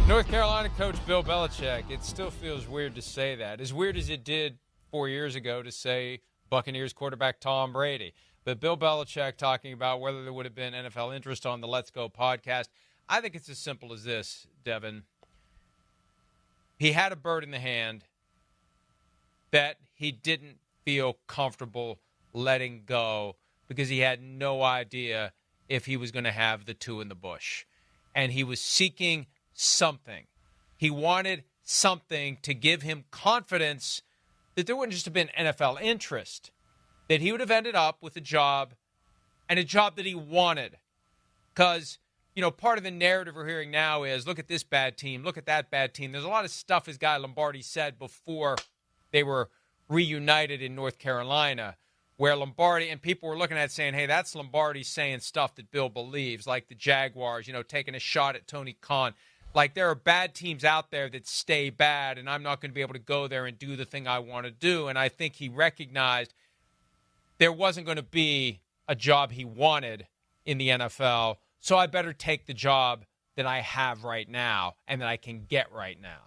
North Carolina coach Bill Belichick, it still feels weird to say that. As weird as it did 4 years ago to say Buccaneers quarterback Tom Brady. But Bill Belichick talking about whether there would have been NFL interest on the Let's Go podcast. I think it's as simple as this, Devin. He had a bird in the hand that he didn't feel comfortable letting go because he had no idea if he was going to have the two in the bush. And he was seeking something. He wanted something to give him confidence that there wouldn't just have been NFL interest, that he would have ended up with a job and a job that he wanted. Because, part of the narrative we're hearing now is, look at this bad team, look at that bad team. There's a lot of stuff his guy Lombardi said before they were reunited in North Carolina, where Lombardi and people were looking at it saying, hey, that's Lombardi saying stuff that Bill believes, like the Jaguars, taking a shot at Tony Khan. Like, there are bad teams out there that stay bad, and I'm not going to be able to go there and do the thing I want to do. And I think he recognized there wasn't going to be a job he wanted in the NFL, so I better take the job that I have right now and that I can get right now.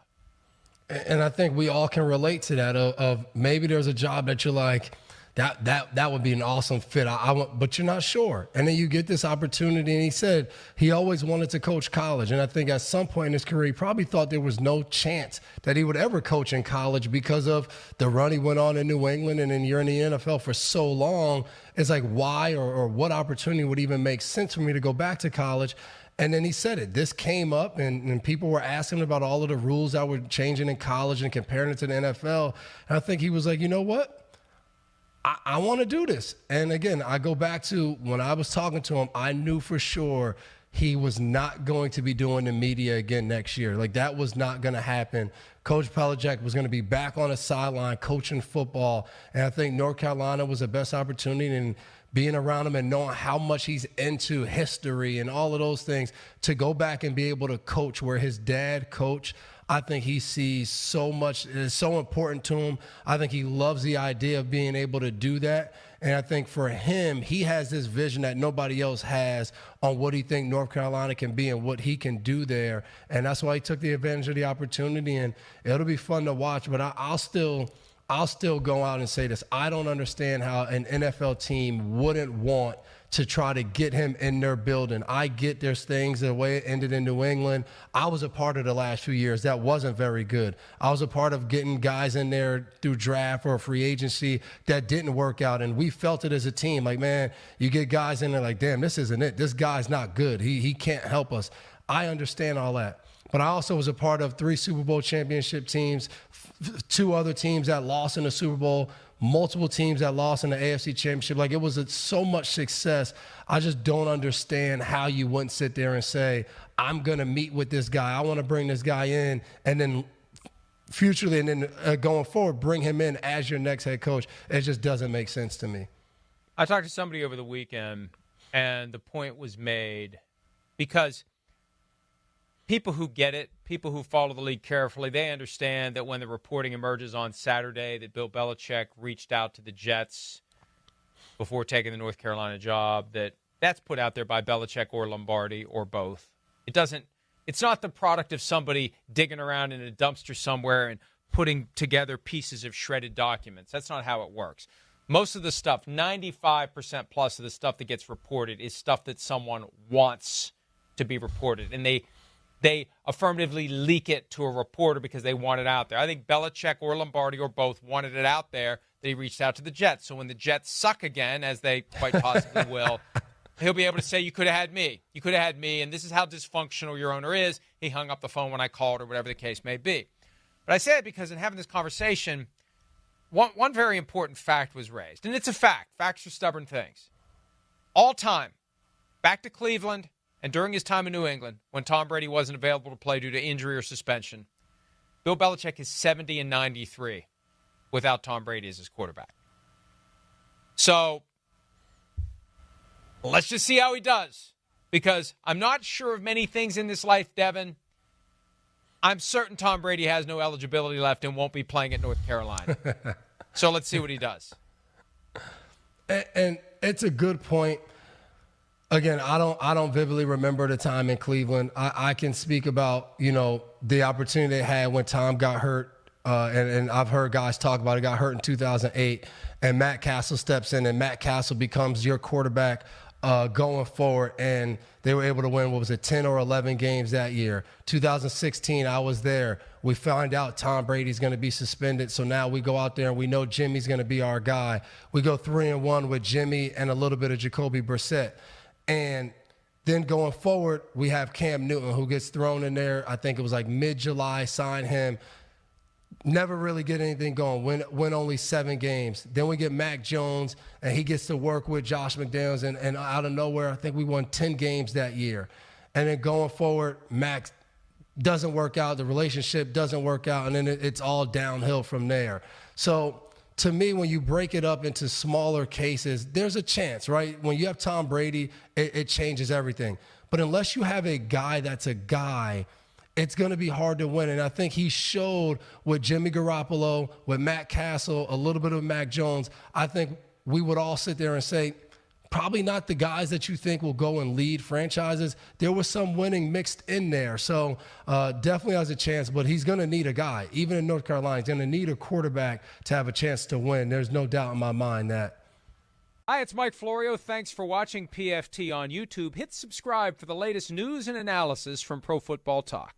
And I think we all can relate to that of maybe there's a job that you're like, that would be an awesome fit. I want, but you're not sure. And then you get this opportunity. And he said he always wanted to coach college. And I think at some point in his career, he probably thought there was no chance that he would ever coach in college because of the run he went on in New England. And then you're in the NFL for so long. It's like, why or what opportunity would even make sense for me to go back to college? And then he said it. This came up, and people were asking him about all of the rules that were changing in college and comparing it to the NFL. And I think he was like, you know what? I want to do this. And again, I go back to when I was talking to him, I knew for sure he was not going to be doing the media again next year. Like, that was not going to happen. Coach Belichick was going to be back on the sideline coaching football. And I think North Carolina was the best opportunity, and being around him and knowing how much he's into history and all of those things, to go back and be able to coach where his dad coached. I think he sees so much, it's so important to him. I think he loves the idea of being able to do that. And I think for him, he has this vision that nobody else has on what he thinks North Carolina can be and what he can do there. And that's why he took the advantage of the opportunity. And it'll be fun to watch. But I'll still go out and say this. I don't understand how an NFL team wouldn't want to try to get him in their building. I get there's things, the way it ended in New England. I was a part of the last few years. That wasn't very good. I was a part of getting guys in there through draft or free agency that didn't work out. And we felt it as a team. Like, man, you get guys in there like, damn, this isn't it. This guy's not good. He can't help us. I understand all that. But I also was a part of 3 Super Bowl championship teams, 2 other teams that lost in the Super Bowl, multiple teams that lost in the AFC Championship. Like, it was so much success. I just don't understand how you wouldn't sit there and say, I'm going to meet with this guy. I want to bring this guy in, and then futurely and then going forward, bring him in as your next head coach. It just doesn't make sense to me. I talked to somebody over the weekend, and the point was made because people who get it, people who follow the league carefully, they understand that when the reporting emerges on Saturday that Bill Belichick reached out to the Jets before taking the North Carolina job, that's put out there by Belichick or Lombardi or both. It's not the product of somebody digging around in a dumpster somewhere and putting together pieces of shredded documents. That's not how it works. Most of the stuff, 95% plus of the stuff that gets reported is stuff that someone wants to be reported. And they affirmatively leak it to a reporter because they want it out there. I think Belichick or Lombardi or both wanted it out there. They reached out to the Jets. So when the Jets suck again, as they quite possibly will, he'll be able to say, you could have had me. You could have had me, and this is how dysfunctional your owner is. He hung up the phone when I called or whatever the case may be. But I say it because in having this conversation, one very important fact was raised. And it's a fact. Facts are stubborn things. All time, back to Cleveland, and during his time in New England, when Tom Brady wasn't available to play due to injury or suspension, Bill Belichick is 70-93 without Tom Brady as his quarterback. So let's just see how he does, because I'm not sure of many things in this life, Devin. I'm certain Tom Brady has no eligibility left and won't be playing at North Carolina. So let's see what he does. And it's a good point. Again, I don't vividly remember the time in Cleveland. I can speak about, the opportunity they had when Tom got hurt. And I've heard guys talk about it, got hurt in 2008, and Matt Castle steps in, and Matt Castle becomes your quarterback going forward, and they were able to win, 10 or 11 games that year. 2016, I was there. We find out Tom Brady's going to be suspended, so now we go out there and we know Jimmy's going to be our guy. We go 3-1 with Jimmy and a little bit of Jacoby Brissett. And then going forward, we have Cam Newton, who gets thrown in there. I think it was like mid-July, sign him. Never really get anything going, win only 7 games. Then we get Mac Jones, and he gets to work with Josh McDaniels, and out of nowhere, I think we won 10 games that year. And then going forward, Mac doesn't work out, the relationship doesn't work out, and then it's all downhill from there. So to me, when you break it up into smaller cases, there's a chance, right? When you have Tom Brady, it changes everything. But unless you have a guy that's a guy, it's going to be hard to win. And I think he showed with Jimmy Garoppolo, with Matt Castle, a little bit of Mac Jones. I think we would all sit there and say, probably not the guys that you think will go and lead franchises. There was some winning mixed in there. So definitely has a chance, but he's going to need a guy. Even in North Carolina, he's going to need a quarterback to have a chance to win. There's no doubt in my mind that. Hi, it's Mike Florio. Thanks for watching PFT on YouTube. Hit subscribe for the latest news and analysis from Pro Football Talk.